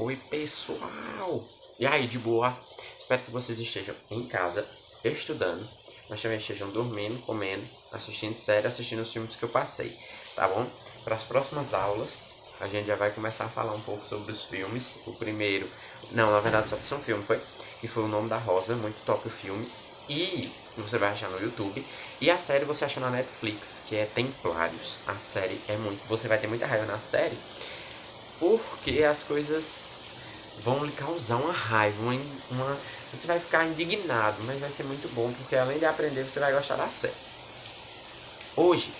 Oi, pessoal! E aí, de boa? Espero que vocês estejam em casa, estudando, mas também estejam dormindo, comendo, assistindo série, assistindo os filmes que eu passei, tá bom? Para as próximas aulas, a gente já vai começar a falar um pouco sobre os filmes. O primeiro, não, na verdade só que um filme foi, que foi O Nome da Rosa, muito top o filme. E você vai achar no YouTube. E a série você acha na Netflix, que é Templários. A série é muito. Você vai ter muita raiva na série, porque as coisas vão lhe causar uma raiva, você vai ficar indignado, mas vai ser muito bom, porque além de aprender, você vai gostar da série. Hoje,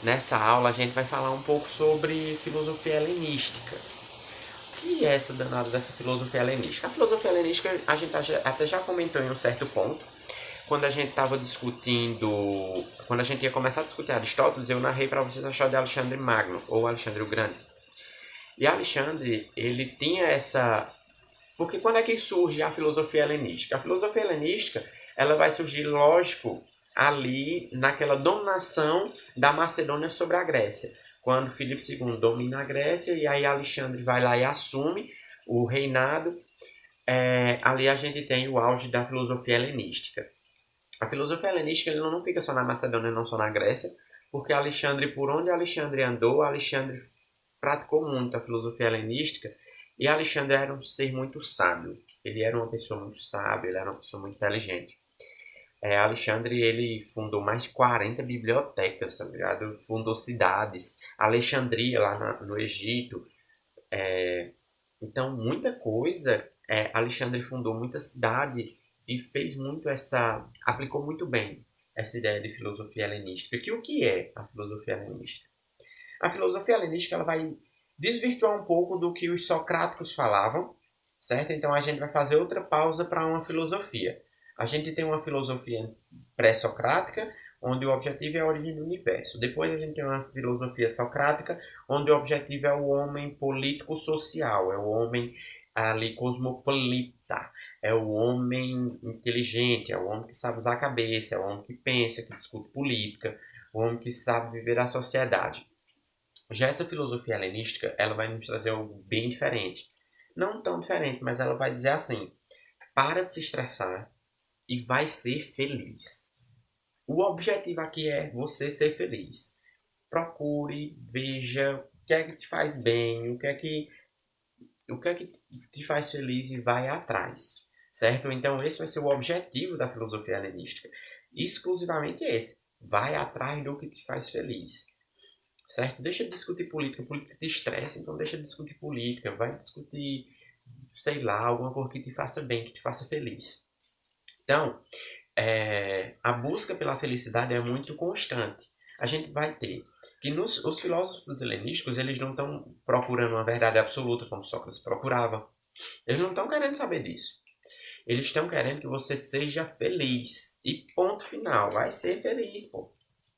nessa aula, a gente vai falar um pouco sobre filosofia helenística. O que é essa danada dessa filosofia helenística? A filosofia helenística, a gente até já comentou em um certo ponto, quando a gente estava discutindo, quando a gente ia começar a discutir Aristóteles, eu narrei para vocês a história de Alexandre Magno, ou Alexandre o Grande. E Alexandre, ele tinha essa... Porque quando é que surge a filosofia helenística? A filosofia helenística, ela vai surgir, lógico, ali naquela dominação da Macedônia sobre a Grécia. Quando Filipe II domina a Grécia e aí Alexandre vai lá e assume o reinado, ali a gente tem o auge da filosofia helenística. A filosofia helenística ele não fica só na Macedônia, não só na Grécia, porque Alexandre, por onde Alexandre andou, Alexandre praticou muito a filosofia helenística, e Alexandre era um ser muito sábio. Ele era uma pessoa muito sábia, ele era uma pessoa muito inteligente. Alexandre, ele fundou mais de 40 bibliotecas, tá ligado? Fundou cidades. Alexandria, lá no Egito. Então, muita coisa. Alexandre fundou muita cidade e fez muito aplicou muito bem essa ideia de filosofia helenística. Que o que é a filosofia helenística? A filosofia helenística ela vai desvirtuar um pouco do que os socráticos falavam, certo? Então a gente vai fazer outra pausa para uma filosofia. A gente tem uma filosofia pré-socrática, onde o objetivo é a origem do universo. Depois a gente tem uma filosofia socrática, onde o objetivo é o homem político-social, é o homem ali cosmopolita, é o homem inteligente, é o homem que sabe usar a cabeça, é o homem que pensa, que discute política, o homem que sabe viver a sociedade. Já essa filosofia helenística, ela vai nos trazer algo bem diferente. Não tão diferente, mas ela vai dizer assim: para de se estressar e vai ser feliz. O objetivo aqui é você ser feliz. Procure, veja o que é que te faz bem, o que é que te faz feliz e vai atrás. Certo? Então esse vai ser o objetivo da filosofia helenística. Exclusivamente esse. Vai atrás do que te faz feliz. Certo? Deixa de discutir política. Política te estressa, então deixa de discutir política. Vai discutir, sei lá, alguma coisa que te faça bem, que te faça feliz. Então, a busca pela felicidade é muito constante. A gente vai ter que os filósofos helenísticos, eles não estão procurando uma verdade absoluta, como Sócrates procurava. Eles não estão querendo saber disso. Eles estão querendo que você seja feliz. E ponto final. Vai ser feliz, pô.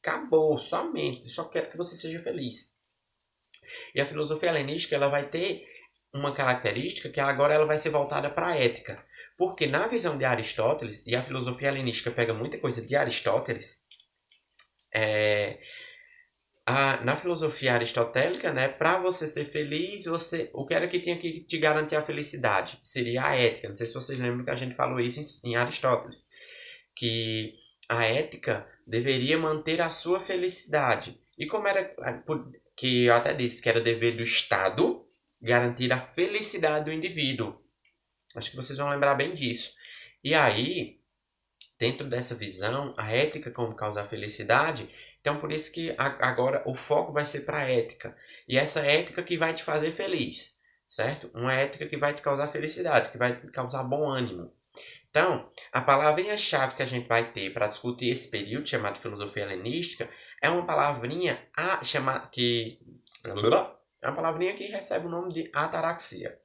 Acabou, somente. Eu só quero que você seja feliz. E a filosofia helenística ela vai ter uma característica que agora ela vai ser voltada para a ética. Porque na visão de Aristóteles, e a filosofia helenística pega muita coisa de Aristóteles, na filosofia aristotélica, né, para você ser feliz, o que era que tinha que te garantir a felicidade? Seria a ética. Não sei se vocês lembram que a gente falou isso em Aristóteles. Que a ética deveria manter a sua felicidade. E como era, que eu até disse que era dever do Estado garantir a felicidade do indivíduo. Acho que vocês vão lembrar bem disso. E aí, dentro dessa visão, a ética como causar felicidade, então por isso que agora o foco vai ser para a ética. E essa ética que vai te fazer feliz, certo? Uma ética que vai te causar felicidade, que vai te causar bom ânimo. Então, a palavrinha-chave que a gente vai ter para discutir esse período chamado filosofia helenística é uma palavrinha é uma palavrinha que recebe o nome de ataraxia.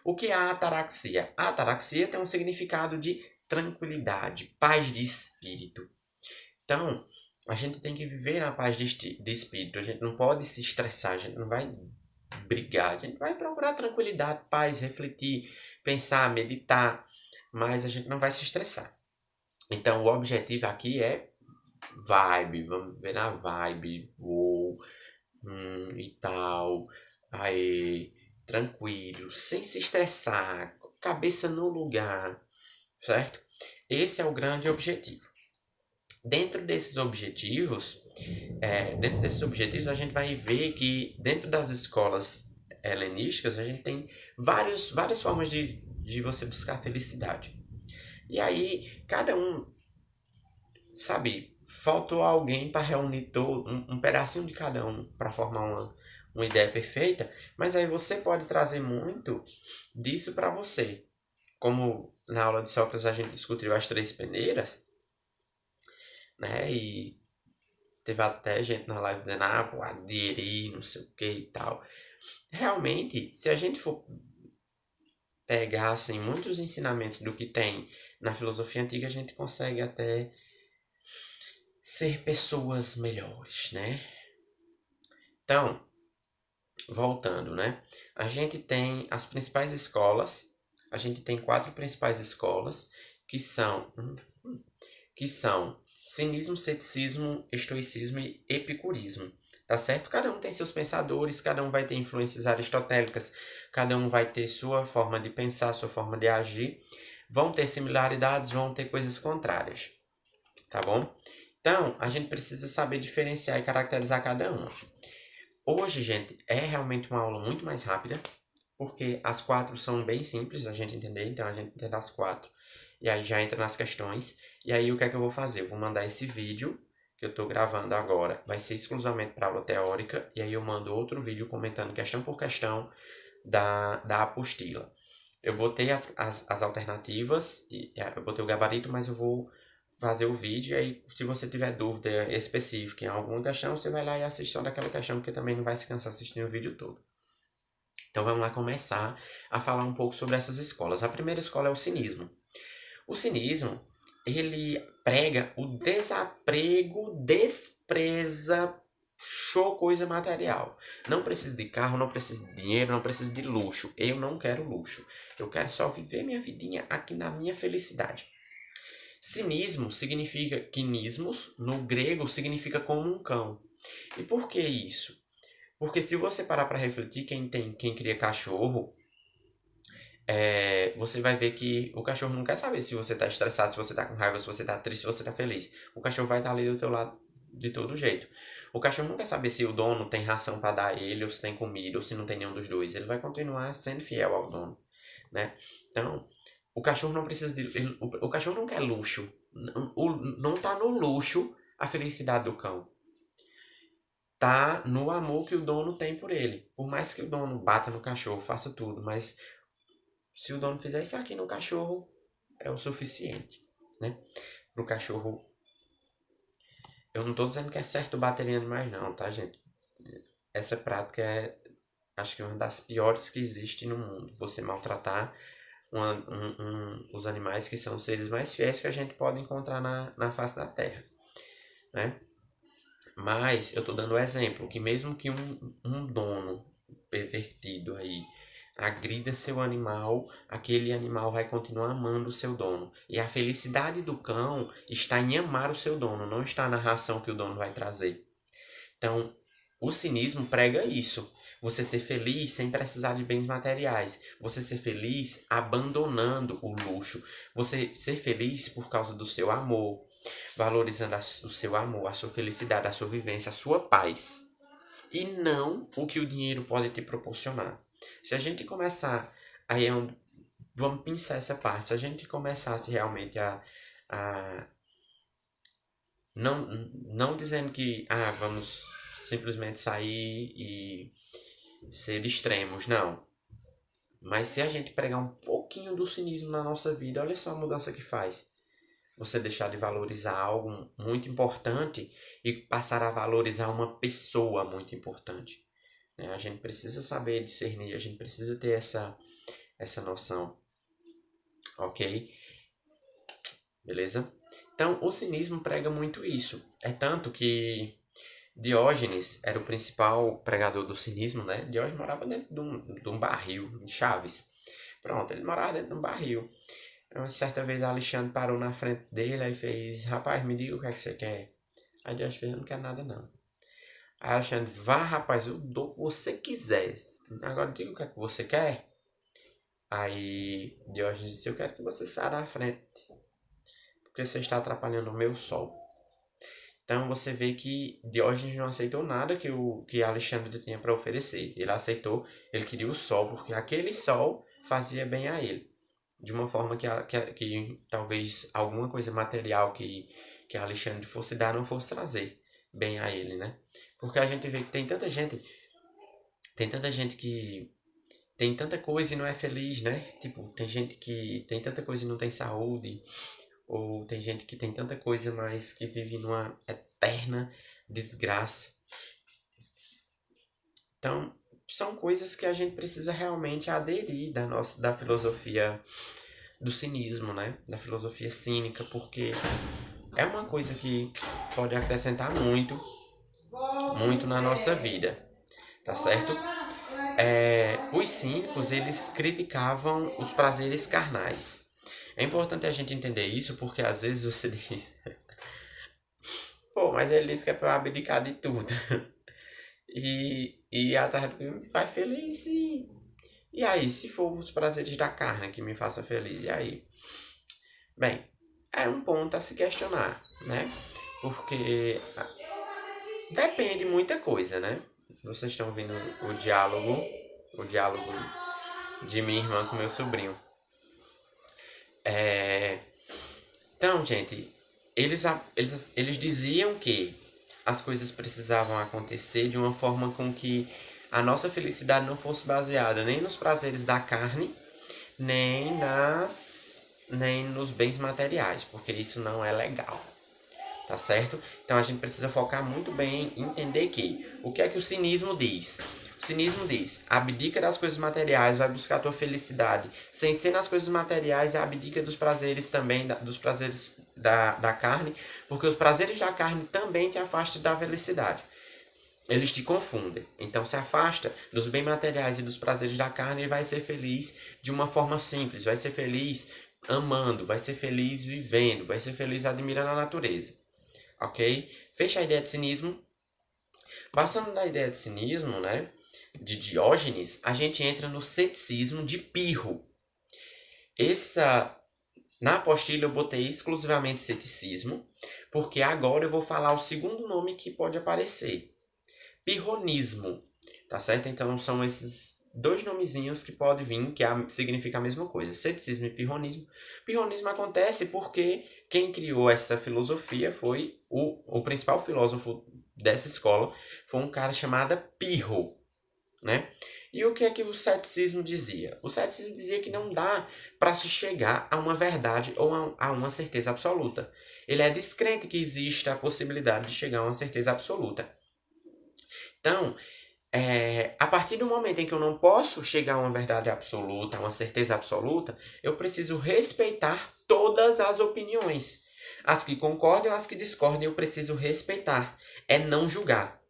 O que é a ataraxia? A ataraxia tem um significado de tranquilidade, paz de espírito. Então, a gente tem que viver na paz de espírito. A gente não pode se estressar, a gente não vai brigar, a gente vai procurar tranquilidade, paz, refletir, pensar, meditar, mas a gente não vai se estressar. Então, o objetivo aqui é vibe, vamos ver na vibe, e tal, aí, tranquilo, sem se estressar, cabeça no lugar, certo? Esse é o grande objetivo. Dentro desses objetivos, a gente vai ver que dentro das escolas helenísticas, a gente tem várias formas de você buscar felicidade. E aí, cada um, sabe, faltou alguém para reunir todo, um pedacinho de cada um para formar uma ideia perfeita, mas aí você pode trazer muito disso para você. Como na aula de Sócrates a gente discutiu as três peneiras, né? E teve até gente na live dizendo, vou aderir, não sei o que e tal. Realmente, se a gente for pegar assim, muitos ensinamentos do que tem na filosofia antiga, a gente consegue até ser pessoas melhores, né? Então, voltando, né? A gente tem as principais escolas, a gente tem 4 principais escolas que são cinismo, ceticismo, estoicismo e epicurismo. Tá certo? Cada um tem seus pensadores, cada um vai ter influências aristotélicas, cada um vai ter sua forma de pensar, sua forma de agir. Vão ter similaridades, vão ter coisas contrárias. Tá bom? Então, a gente precisa saber diferenciar e caracterizar cada uma. Hoje, gente, é realmente uma aula muito mais rápida, porque as 4 são bem simples a gente entender, então a gente entende as 4. E aí já entra nas questões. E aí o que é que eu vou fazer? Eu vou mandar esse vídeo que eu estou gravando agora. Vai ser exclusivamente para aula teórica. E aí eu mando outro vídeo comentando questão por questão da apostila. Eu botei as alternativas, eu botei o gabarito, mas eu vou fazer o vídeo. E aí, se você tiver dúvida específica em alguma questão, você vai lá e assiste só daquela questão, porque também não vai se cansar assistindo o vídeo todo. Então vamos lá começar a falar um pouco sobre essas escolas. A primeira escola é o cinismo. O cinismo, ele prega o desaprego, despreza, show coisa material. Não preciso de carro, não preciso de dinheiro, não preciso de luxo. Eu não quero luxo. Eu quero só viver minha vidinha aqui na minha felicidade. Cinismo significa, quinismos, no grego, significa como um cão. E por que isso? Porque se você parar para refletir, quem cria cachorro, você vai ver que o cachorro não quer saber se você tá estressado, se você tá com raiva, se você tá triste, se você tá feliz. O cachorro vai estar ali do teu lado de todo jeito. O cachorro não quer saber se o dono tem ração para dar a ele, ou se tem comida, ou se não tem nenhum dos dois. Ele vai continuar sendo fiel ao dono, né? Então, o cachorro não precisa de... O cachorro não quer luxo. Não tá no luxo a felicidade do cão. Tá no amor que o dono tem por ele. Por mais que o dono bata no cachorro, faça tudo, mas se o dono fizer isso aqui no cachorro, é o suficiente, né? Pro cachorro. Eu não tô dizendo que é certo bater em animais, não, tá, gente? Essa prática é, acho que, uma das piores que existe no mundo. Você maltratar os animais que são os seres mais fiéis que a gente pode encontrar na face da Terra, né? Mas eu tô dando o exemplo que mesmo que um dono pervertido aí agrida seu animal, aquele animal vai continuar amando o seu dono. E a felicidade do cão está em amar o seu dono, não está na ração que o dono vai trazer. Então, o cinismo prega isso. Você ser feliz sem precisar de bens materiais. Você ser feliz abandonando o luxo. Você ser feliz por causa do seu amor. Valorizando o seu amor, a sua felicidade, a sua vivência, a sua paz. E não o que o dinheiro pode te proporcionar. Se a gente começar, aí é onde, vamos pensar essa parte, se a gente começasse realmente a não dizendo que vamos simplesmente sair e ser extremos, não. Mas se a gente pregar um pouquinho do cinismo na nossa vida, olha só a mudança que faz. Você deixar de valorizar algo muito importante e passar a valorizar uma pessoa muito importante. A gente precisa saber discernir, a gente precisa ter essa noção, ok? Beleza? Então, o cinismo prega muito isso. É tanto que Diógenes era o principal pregador do cinismo, né? Diógenes morava dentro de um barril, em Chaves. Pronto, ele morava dentro de um barril. Uma certa vez Alexandre parou na frente dele e fez: Rapaz, me diga o que é que você quer. Aí Diógenes fez: Eu não quero nada, não. Aí Alexandre, vá, rapaz, eu dou o que você quiser. Agora diga o que é que você quer. Aí Diógenes disse, eu quero que você saia da frente, porque você está atrapalhando o meu sol. Então você vê que Diógenes não aceitou nada que Alexandre tinha para oferecer. Ele aceitou, ele queria o sol, porque aquele sol fazia bem a ele. De uma forma que talvez alguma coisa material que Alexandre fosse dar não fosse trazer bem a ele, né? Porque a gente vê que tem tanta gente que tem tanta coisa e não é feliz, né? Tipo, tem gente que tem tanta coisa e não tem saúde, ou tem gente que tem tanta coisa, mas que vive numa eterna desgraça. Então, são coisas que a gente precisa realmente aderir da filosofia do cinismo, né? Da filosofia cínica, porque é uma coisa que pode acrescentar muito, muito na nossa vida, tá certo? Os cínicos, eles criticavam os prazeres carnais. É importante a gente entender isso, porque às vezes você diz, pô, mas ele disse que é pra eu abdicar de tudo. E a tarde me faz feliz e aí, se for os prazeres da carne que me façam feliz, e aí? Bem, é um ponto a se questionar, né? Porque depende muita coisa, né? Vocês estão ouvindo o diálogo de minha irmã com meu sobrinho. Então, gente, eles diziam que as coisas precisavam acontecer de uma forma com que a nossa felicidade não fosse baseada nem nos prazeres da carne, nem nos bens materiais, porque isso não é legal, tá certo? Então a gente precisa focar muito bem em entender que o que é que o cinismo diz? O cinismo diz, abdica das coisas materiais, vai buscar a tua felicidade. Sem ser nas coisas materiais, abdica dos prazeres também, dos prazeres da carne, porque os prazeres da carne também te afastam da felicidade. Eles te confundem. Então se afasta dos bens materiais e dos prazeres da carne e vai ser feliz de uma forma simples. Vai ser feliz amando, vai ser feliz vivendo, vai ser feliz admirando a natureza. Ok? Fecha a ideia de cinismo. Passando da ideia de cinismo, né, de Diógenes, a gente entra no ceticismo de Pirro. Na apostila eu botei exclusivamente ceticismo, porque agora eu vou falar o segundo nome que pode aparecer. Pirronismo, tá certo? Então são esses dois nomezinhos que pode vir, que significa a mesma coisa, ceticismo e pirronismo. Pirronismo acontece porque quem criou essa filosofia foi o principal filósofo dessa escola, foi um cara chamado Pirro, né? E o que é que o ceticismo dizia? O ceticismo dizia que não dá para se chegar a uma verdade ou a uma certeza absoluta. Ele é descrente que exista a possibilidade de chegar a uma certeza absoluta. Então, a partir do momento em que eu não posso chegar a uma verdade absoluta, a uma certeza absoluta, eu preciso respeitar todas as opiniões. As que concordam e as que discordam, eu preciso respeitar. É não julgar.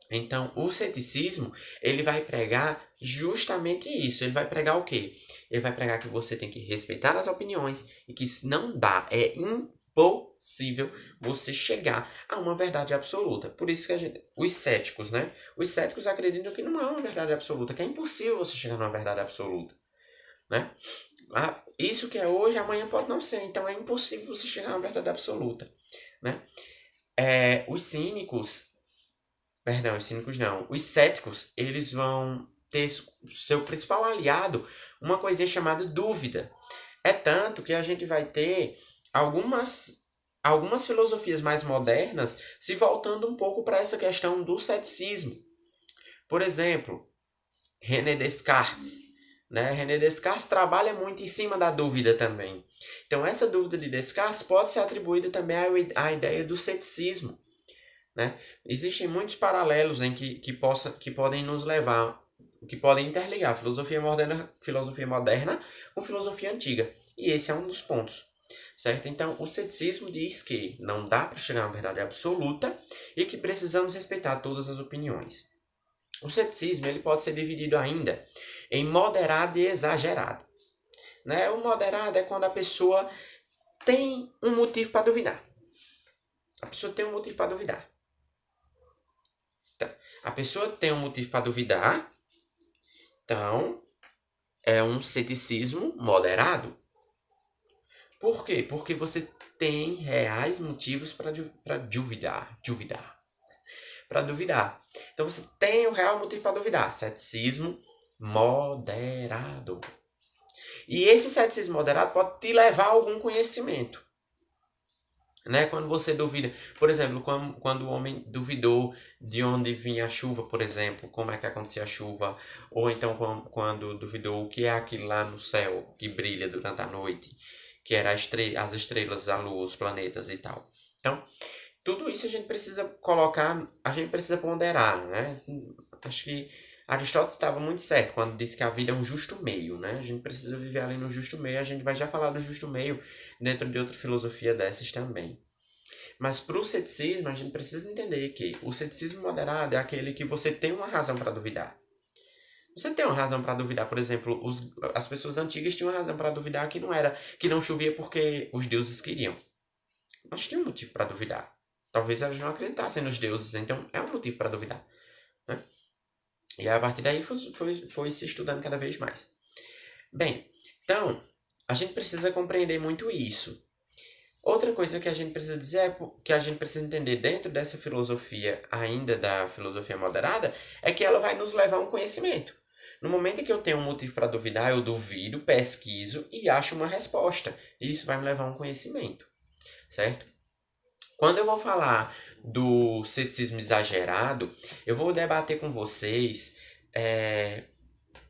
Então, o ceticismo, ele vai pregar justamente isso. Ele vai pregar o quê? Ele vai pregar que você tem que respeitar as opiniões e que não dá, é impossível você chegar a uma verdade absoluta. Por isso que os céticos, né? Os céticos acreditam que não há uma verdade absoluta, que é impossível você chegar numa verdade absoluta, né? Isso que é hoje, amanhã pode não ser. Então, é impossível você chegar a uma verdade absoluta, né? Os cínicos não. Os céticos, eles vão ter seu principal aliado uma coisinha chamada dúvida. É tanto que a gente vai ter algumas filosofias mais modernas se voltando um pouco para essa questão do ceticismo. Por exemplo, René Descartes. Né? René Descartes trabalha muito em cima da dúvida também. Então, essa dúvida de Descartes pode ser atribuída também à ideia do ceticismo. Né? Existem muitos paralelos em que podem nos levar, que podem interligar filosofia moderna com filosofia antiga. E esse é um dos pontos. Certo? Então, o ceticismo diz que não dá para chegar a uma verdade absoluta e que precisamos respeitar todas as opiniões. O ceticismo ele pode ser dividido ainda em moderado e exagerado. Né? O moderado é quando a pessoa tem um motivo para duvidar. A pessoa tem um motivo para duvidar. A pessoa tem um motivo para duvidar, então é um ceticismo moderado. Por quê? Porque você tem reais motivos para duvidar. Para duvidar. Então você tem o real motivo para duvidar. Ceticismo moderado. E esse ceticismo moderado pode te levar a algum conhecimento. Né? Quando você duvida, por exemplo, quando o homem duvidou de onde vinha a chuva, por exemplo, como é que acontecia a chuva, ou então quando duvidou o que é aquilo lá no céu que brilha durante a noite, que era as estrelas, a lua, os planetas e tal. Então, tudo isso a gente precisa colocar, a gente precisa ponderar, né? Acho que Aristóteles estava muito certo quando disse que a vida é um justo meio, né? A gente precisa viver ali no justo meio, a gente vai já falar do justo meio dentro de outra filosofia dessas também. Mas para o ceticismo, a gente precisa entender que o ceticismo moderado é aquele que você tem uma razão para duvidar. Você tem uma razão para duvidar, por exemplo, as pessoas antigas tinham uma razão para duvidar que não chovia porque os deuses queriam. Mas tinha um motivo para duvidar. Talvez elas não acreditassem nos deuses, então é um motivo para duvidar. Né? E a partir daí foi se estudando cada vez mais. Bem, então, a gente precisa compreender muito isso. Outra coisa que a gente precisa dizer que a gente precisa entender dentro dessa filosofia, ainda da filosofia moderada, é que ela vai nos levar a um conhecimento. No momento em que eu tenho um motivo para duvidar, eu duvido, pesquiso e acho uma resposta. E isso vai me levar a um conhecimento, certo? Quando eu vou falar do ceticismo exagerado, eu vou debater com vocês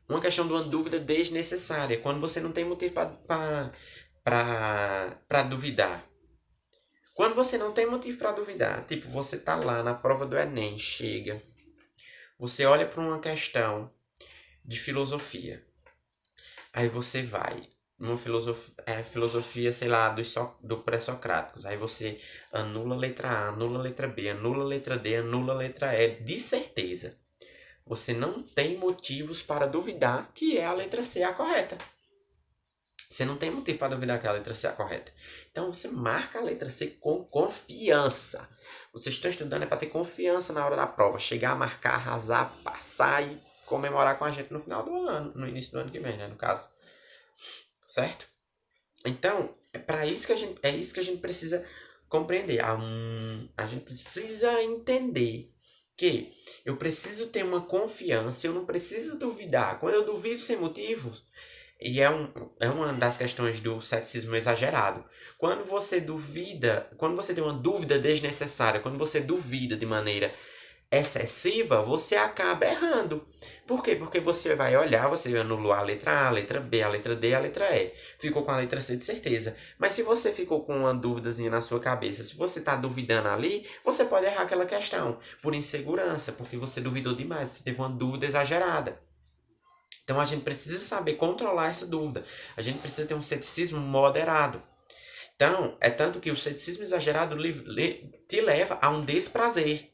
uma questão de uma dúvida desnecessária, quando você não tem motivo para duvidar. Quando você não tem motivo para duvidar, tipo, você tá lá na prova do Enem, chega, você olha para uma questão de filosofia, aí você vai, uma filosofia, sei lá, do pré-socráticos, aí você anula a letra A, anula a letra B, anula a letra D, anula a letra E, de certeza. Você não tem motivos para duvidar que é a letra C a correta. Você não tem motivo para duvidar que a letra C é a correta. Então você marca a letra C com confiança. Vocês estão estudando é para ter confiança na hora da prova. Chegar, marcar, arrasar, passar e comemorar com a gente no final do ano. No início do ano que vem, né? No caso. Certo? Então, é para isso que a gente precisa compreender. A gente precisa entender que eu preciso ter uma confiança, eu não preciso duvidar. Quando eu duvido sem motivos, e é uma das questões do ceticismo exagerado. Quando você duvida, quando você tem uma dúvida desnecessária, quando você duvida de maneira excessiva, você acaba errando. Por quê? Porque você vai olhar, você anulou a letra A, a letra B, a letra D, a letra E. Ficou com a letra C de certeza. Mas se você ficou com uma dúvidazinha na sua cabeça, se você está duvidando ali, você pode errar aquela questão. Por insegurança, porque você duvidou demais, você teve uma dúvida exagerada. Então a gente precisa saber controlar essa dúvida. A gente precisa ter um ceticismo moderado. Então, é tanto que o ceticismo exagerado te leva a um desprazer,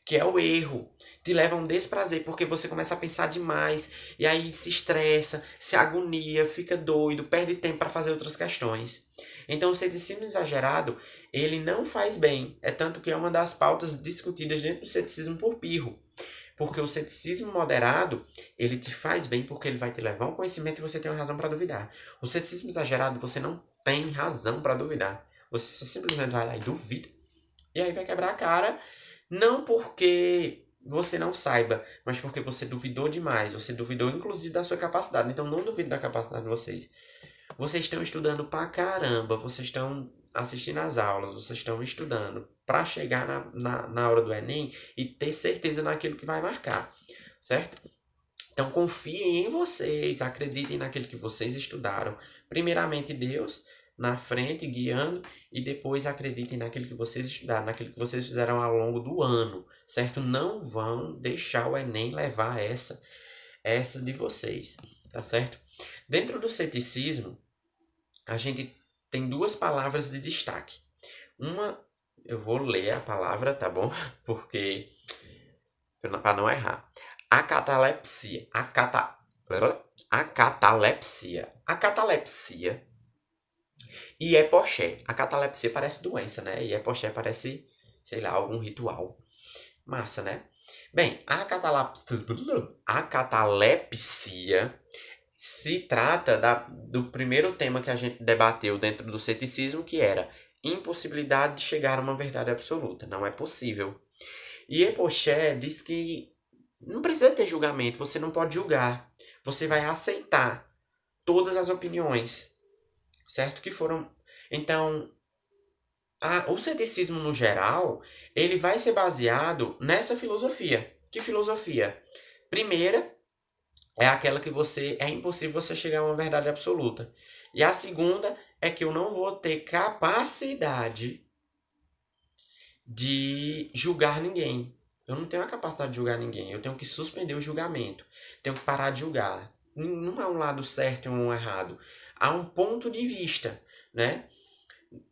que é o erro. Te leva a um desprazer, porque você começa a pensar demais, e aí se estressa, se agonia, fica doido, perde tempo para fazer outras questões. Então, o ceticismo exagerado, ele não faz bem. É tanto que é uma das pautas discutidas dentro do ceticismo por Pirro. Porque o ceticismo moderado, ele te faz bem porque ele vai te levar a um conhecimento e você tem uma razão para duvidar. O ceticismo exagerado, você não tem razão para duvidar. Você simplesmente vai lá e duvida. E aí vai quebrar a cara, não porque você não saiba, mas porque você duvidou demais. Você duvidou inclusive da sua capacidade. Então não duvide da capacidade de vocês. Vocês estão estudando pra caramba, vocês estão assistindo às aulas, vocês estão estudando para chegar na hora do Enem e ter certeza naquilo que vai marcar, certo? Então confiem em vocês, acreditem naquilo que vocês estudaram. Primeiramente Deus na frente, guiando, e depois acreditem naquilo que vocês estudaram, naquilo que vocês fizeram ao longo do ano, certo? Não vão deixar o Enem levar essa de vocês, tá certo? Dentro do ceticismo, a gente tem duas palavras de destaque. Uma, eu vou ler a palavra, tá bom? Porque, para não errar. Acatalepsia. Acatalepsia. Acatalepsia e epoché. A catalepsia parece doença, né? E epoché parece, sei lá, algum ritual. Massa, né? Bem, a catalepsia se trata do primeiro tema que a gente debateu dentro do ceticismo, que era impossibilidade de chegar a uma verdade absoluta. Não é possível. E Epoché diz que não precisa ter julgamento, você não pode julgar. Você vai aceitar todas as opiniões, certo? Que foram. Então, o ceticismo no geral, ele vai ser baseado nessa filosofia. Que filosofia? Primeira é aquela que é impossível você chegar a uma verdade absoluta. E a segunda é que eu não vou ter capacidade de julgar ninguém. Eu não tenho a capacidade de julgar ninguém. Eu tenho que suspender o julgamento. Tenho que parar de julgar. Não é um lado certo e um errado. Há um ponto de vista, né?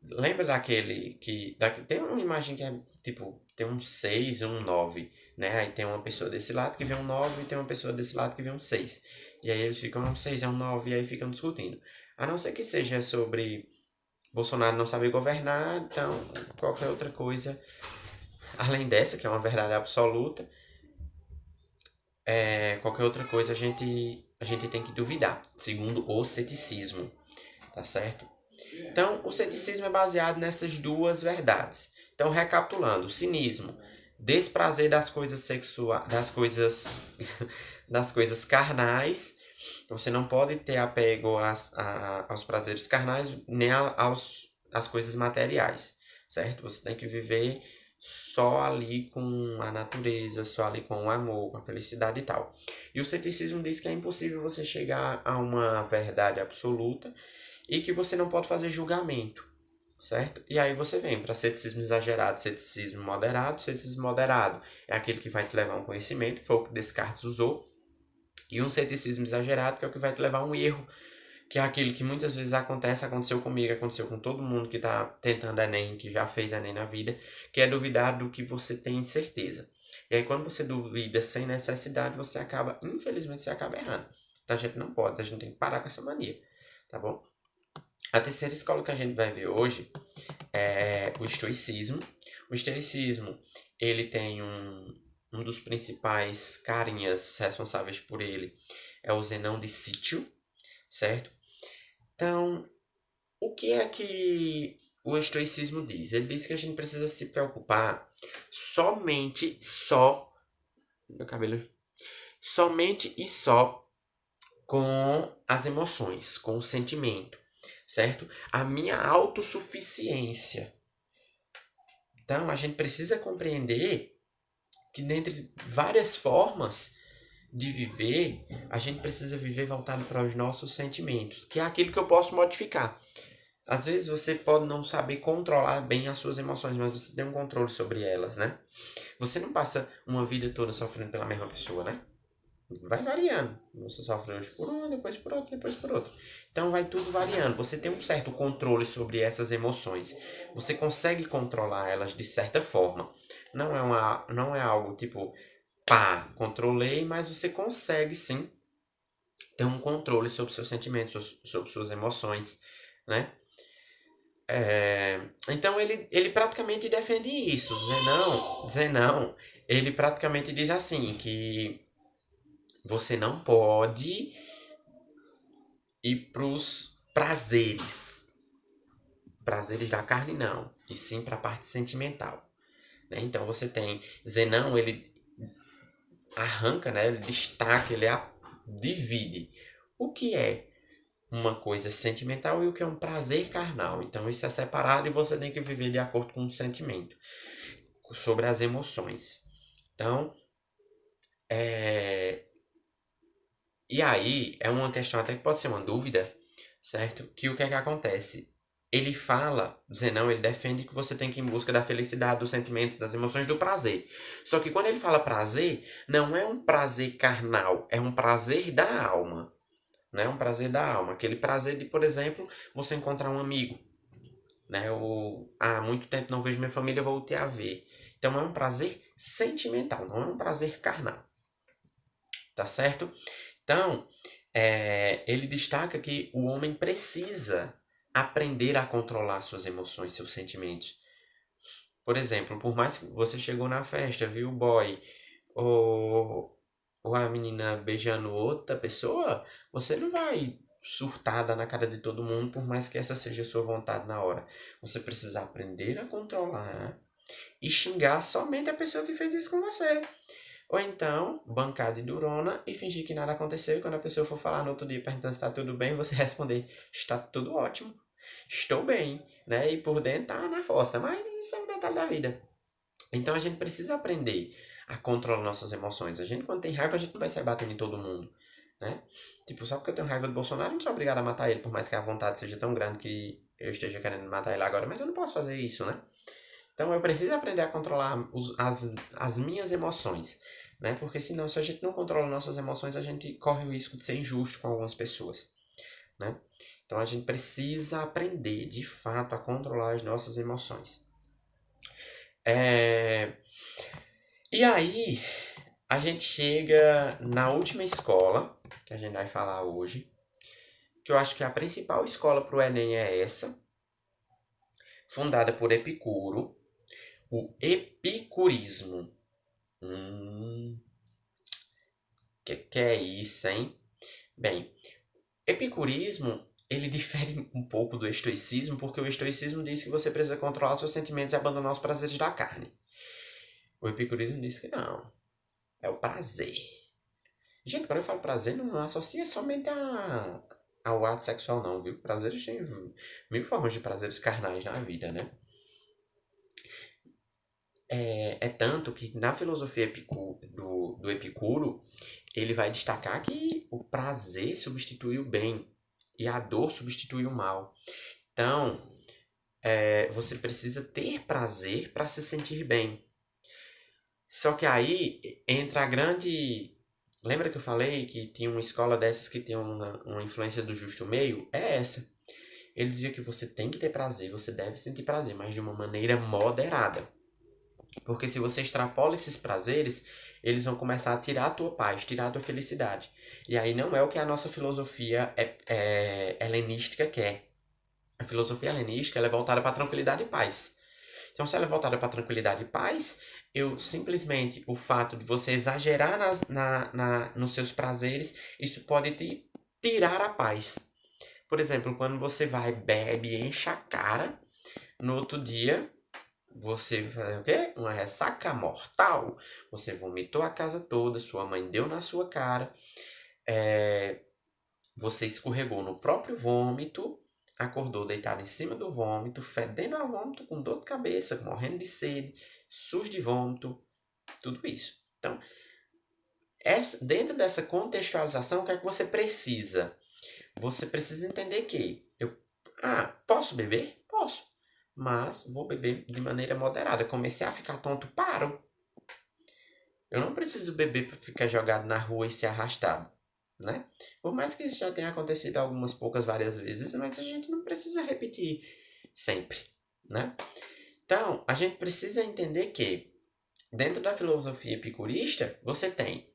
Lembra daquele que... Tem uma imagem que é tipo... Tem um 6 e um 9, né? Aí tem uma pessoa desse lado que vê um 9 e tem uma pessoa desse lado que vê um 6. E aí eles ficam, um 6 é um 9 e aí ficam discutindo. A não ser que seja sobre Bolsonaro não saber governar, então qualquer outra coisa, além dessa, que é uma verdade absoluta, qualquer outra coisa a gente tem que duvidar, segundo o ceticismo, tá certo? Então, o ceticismo é baseado nessas duas verdades. Então, recapitulando, o cinismo, desprazer das coisas sexuais, das coisas carnais. Você não pode ter apego aos prazeres carnais nem às coisas materiais, certo? Você tem que viver só ali com a natureza, só ali com o amor, com a felicidade e tal. E o ceticismo diz que é impossível você chegar a uma verdade absoluta e que você não pode fazer julgamento, certo? E aí você vem para ceticismo exagerado, ceticismo moderado. Ceticismo moderado é aquele que vai te levar a um conhecimento, que foi o que Descartes usou. E um ceticismo exagerado, que é o que vai te levar a um erro, que é aquele que muitas vezes aconteceu comigo, aconteceu com todo mundo que está tentando Enem, que já fez Enem na vida, que é duvidar do que você tem certeza. E aí quando você duvida sem necessidade, você acaba, infelizmente, você acaba errando. Então a gente não pode, a gente tem que parar com essa mania, tá bom? A terceira escola que a gente vai ver hoje é o estoicismo. O estoicismo, ele tem um dos principais carinhas responsáveis por ele, é o Zenão de Sítio, certo? Então, o que é que o estoicismo diz? Ele diz que a gente precisa se preocupar meu cabelo, somente e só com as emoções, com o sentimento, certo? A minha autossuficiência. Então, a gente precisa compreender que dentre várias formas de viver, a gente precisa viver voltado para os nossos sentimentos, que é aquilo que eu posso modificar. Às vezes você pode não saber controlar bem as suas emoções, mas você tem um controle sobre elas, né? Você não passa uma vida toda sofrendo pela mesma pessoa, né? Vai variando. Você sofre hoje por uma, depois por outra, depois por outra. Então vai tudo variando. Você tem um certo controle sobre essas emoções. Você consegue controlar elas de certa forma. Não é algo tipo, pá, controlei, mas você consegue sim ter um controle sobre seus sentimentos, sobre suas emoções, né? Então ele praticamente defende isso. Zenão, ele praticamente diz assim que você não pode ir pros prazeres. Prazeres da carne não, e sim para a parte sentimental, né? Então você tem Zenão, ele arranca, né? Ele destaca, divide o que é uma coisa sentimental e o que é um prazer carnal. Então isso é separado e você tem que viver de acordo com o sentimento, sobre as emoções. Então, e aí é uma questão até que pode ser uma dúvida, certo? Que o que é que acontece? Ele fala, Zenão, ele defende que você tem que ir em busca da felicidade, do sentimento, das emoções, do prazer. Só que quando ele fala prazer, não é um prazer carnal, é um prazer da alma. Não é um prazer da alma. Aquele prazer de, por exemplo, você encontrar um amigo, né? Ou, há muito tempo não vejo minha família, voltei a ver. Então é um prazer sentimental, não é um prazer carnal. Tá certo? Então, ele destaca que o homem precisa aprender a controlar suas emoções, seus sentimentos. Por exemplo, por mais que você chegou na festa, viu o boy, ou, ou a menina beijando outra pessoa, você não vai surtada na cara de todo mundo, por mais que essa seja a sua vontade na hora. Você precisa aprender a controlar e xingar somente a pessoa que fez isso com você. Ou então, bancar de durona e fingir que nada aconteceu. E quando a pessoa for falar no outro dia perguntando se está tudo bem, você responder: está tudo ótimo, estou bem, né? E por dentro tá na fossa. Mas isso é um detalhe da vida. Então a gente precisa aprender a controlar nossas emoções. A gente, quando tem raiva, a gente não vai sair batendo em todo mundo, né? Tipo, só porque eu tenho raiva do Bolsonaro, eu não sou obrigado a matar ele, por mais que a vontade seja tão grande que eu esteja querendo matar ele agora. Mas eu não posso fazer isso, né? Então eu preciso aprender a controlar as minhas emoções, né? Porque senão, se a gente não controla nossas emoções, a gente corre o risco de ser injusto com algumas pessoas, né? Então a gente precisa aprender, de fato, a controlar as nossas emoções. É... E aí, a gente chega na última escola, que a gente vai falar hoje, que eu acho que a principal escola para o Enem é essa, fundada por Epicuro, o epicurismo. Que é isso, hein? Bem, epicurismo, ele difere um pouco do estoicismo, porque o estoicismo diz que você precisa controlar seus sentimentos e abandonar os prazeres da carne. O epicurismo diz que não, é o prazer. Gente, quando eu falo prazer, não associa somente ao ato sexual, não, viu? Prazeres tem mil formas de prazeres carnais na vida, né? É tanto que na filosofia do Epicuro, ele vai destacar que o prazer substitui o bem e a dor substitui o mal. Então, você precisa ter prazer para se sentir bem. Só que aí entra a grande. Lembra que eu falei que tinha uma escola dessas que tem uma influência do justo meio? É essa. Ele dizia que você tem que ter prazer, você deve sentir prazer, mas de uma maneira moderada. Porque se você extrapola esses prazeres, eles vão começar a tirar a tua paz, tirar a tua felicidade. E aí não é o que a nossa filosofia helenística quer. A filosofia helenística ela é voltada para tranquilidade e paz. Então, se ela é voltada para tranquilidade e paz, eu simplesmente o fato de você exagerar nos seus prazeres, isso pode te tirar a paz. Por exemplo, quando você vai, bebe, enche a cara, no outro dia você vai fazer o quê? Uma ressaca mortal. Você vomitou a casa toda, sua mãe deu na sua cara, é, você escorregou no próprio vômito, acordou deitado em cima do vômito, fedendo a vômito, com dor de cabeça, morrendo de sede, sujo de vômito, tudo isso. Então, dentro dessa contextualização, o que é que você precisa? Você precisa entender que posso beber? Posso. Mas vou beber de maneira moderada. Comecei a ficar tonto, paro. Eu não preciso beber para ficar jogado na rua e ser arrastado, né? Por mais que isso já tenha acontecido algumas poucas várias vezes, mas a gente não precisa repetir sempre, né? Então, a gente precisa entender que dentro da filosofia epicurista, você tem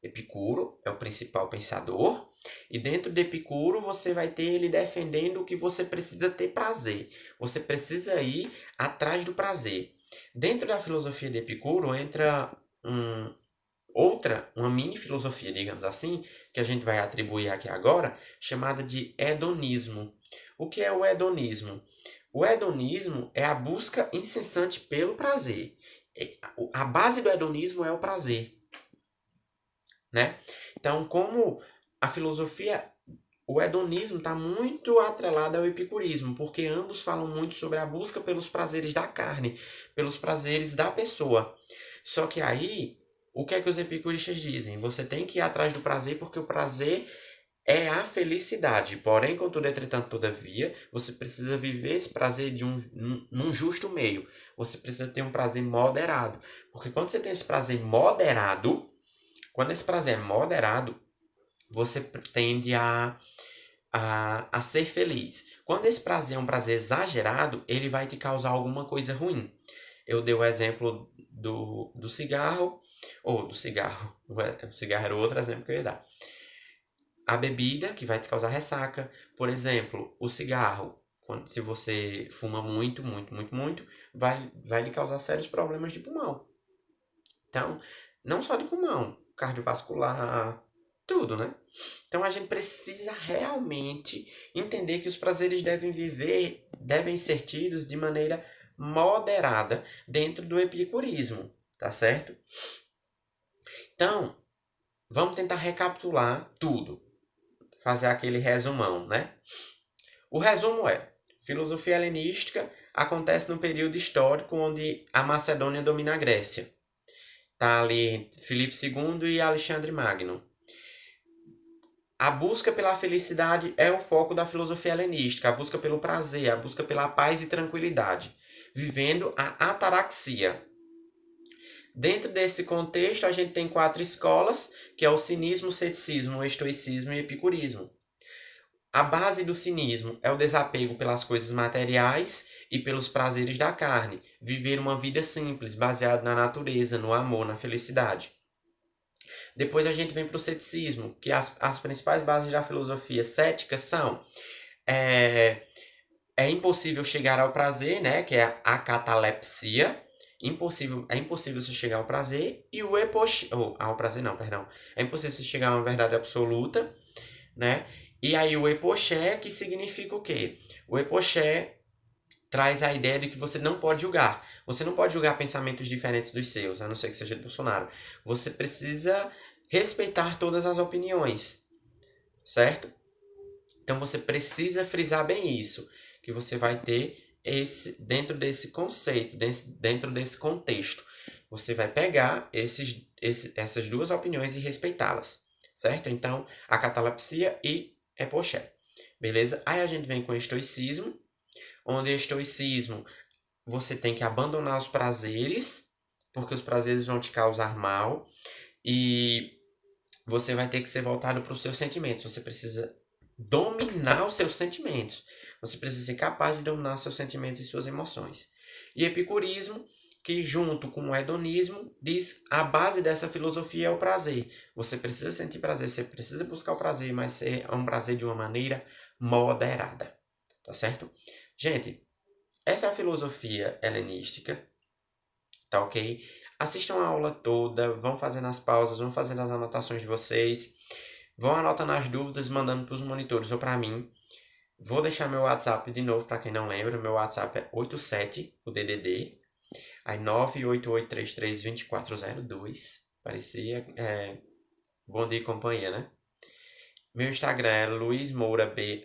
Epicuro, é o principal pensador, e dentro de Epicuro você vai ter ele defendendo que você precisa ter prazer. Você precisa ir atrás do prazer. Dentro da filosofia de Epicuro entra uma mini filosofia, digamos assim, que a gente vai atribuir aqui agora, chamada de hedonismo. O que é o hedonismo? O hedonismo é a busca incessante pelo prazer. A base do hedonismo é o prazer, né? Então, como a filosofia, o hedonismo está muito atrelado ao epicurismo, porque ambos falam muito sobre a busca pelos prazeres da carne, pelos prazeres da pessoa. Só que aí, o que é que os epicuristas dizem? Você tem que ir atrás do prazer porque o prazer é a felicidade. Porém, contudo, entretanto, todavia, você precisa viver esse prazer num justo meio. Você precisa ter um prazer moderado. Porque quando você tem esse prazer moderado, quando esse prazer é moderado, você tende a ser feliz. Quando esse prazer é um prazer exagerado, ele vai te causar alguma coisa ruim. Eu dei o exemplo do cigarro, ou do cigarro, o cigarro era outro exemplo que eu ia dar. A bebida, que vai te causar ressaca. Por exemplo, o cigarro, se você fuma muito, muito, muito, muito, vai lhe causar sérios problemas de pulmão. Então, não só de pulmão, cardiovascular, tudo, né? Então a gente precisa realmente entender que os prazeres devem ser tidos de maneira moderada dentro do epicurismo, tá certo? Então, vamos tentar recapitular tudo, fazer aquele resumão, né? O resumo é: filosofia helenística acontece num período histórico onde a Macedônia domina a Grécia. Tá ali Filipe II e Alexandre Magno. A busca pela felicidade é o foco da filosofia helenística, a busca pelo prazer, a busca pela paz e tranquilidade, vivendo a ataraxia. Dentro desse contexto, a gente tem 4 escolas, que é o cinismo, o ceticismo, o estoicismo e o epicurismo. A base do cinismo é o desapego pelas coisas materiais e pelos prazeres da carne, viver uma vida simples, baseada na natureza, no amor, na felicidade. Depois a gente vem para o ceticismo, que as principais bases da filosofia cética são é, é impossível chegar ao prazer, né, que é a catalepsia. É impossível você chegar ao prazer. E o ao prazer não, perdão. É impossível você chegar a uma verdade absoluta, né? E aí o epoché, que significa o quê? O epoché traz a ideia de que você não pode julgar. Você não pode julgar pensamentos diferentes dos seus, a não ser que seja de Bolsonaro. Você precisa respeitar todas as opiniões, certo? Então você precisa frisar bem isso, que você vai ter dentro desse conceito, dentro desse contexto. Você vai pegar essas duas opiniões e respeitá-las, certo? Então, a catalepsia e epoché. Beleza? Aí a gente vem com o estoicismo, onde o estoicismo você tem que abandonar os prazeres, porque os prazeres vão te causar mal, e você vai ter que ser voltado para os seus sentimentos. Você precisa dominar os seus sentimentos. Você precisa ser capaz de dominar os seus sentimentos e suas emoções. E epicurismo, que junto com o hedonismo, diz a base dessa filosofia é o prazer. Você precisa sentir prazer, você precisa buscar o prazer, mas é um prazer de uma maneira moderada. Tá certo? Gente, essa é a filosofia helenística, tá ok? Assistam a aula toda, vão fazendo as pausas, vão fazendo as anotações de vocês, vão anotando as dúvidas, mandando para os monitores ou para mim. Vou deixar meu WhatsApp de novo para quem não lembra. Meu WhatsApp é 87, o DDD, aí 988332402. Parecia Bom Dia e Companhia, né? Meu Instagram é luizmourab_.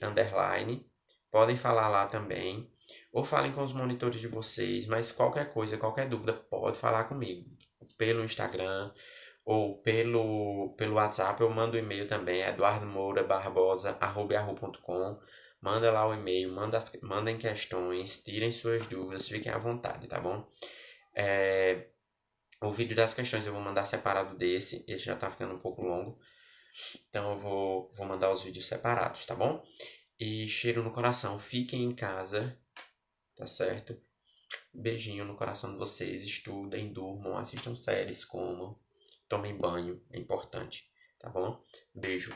Podem falar lá também. Ou falem com os monitores de vocês, mas qualquer coisa, qualquer dúvida, pode falar comigo. Pelo Instagram ou pelo WhatsApp, eu mando o e-mail também, eduardomourabarbosa@yahoo.com. Manda lá o e-mail, mandem questões, tirem suas dúvidas, fiquem à vontade, tá bom? O vídeo das questões eu vou mandar separado desse, esse já tá ficando um pouco longo. Então eu vou mandar os vídeos separados, tá bom? E cheiro no coração, fiquem em casa, tá certo? Beijinho no coração de vocês, estudem, durmam, assistam séries, comam, tomem banho, é importante, tá bom? Beijo.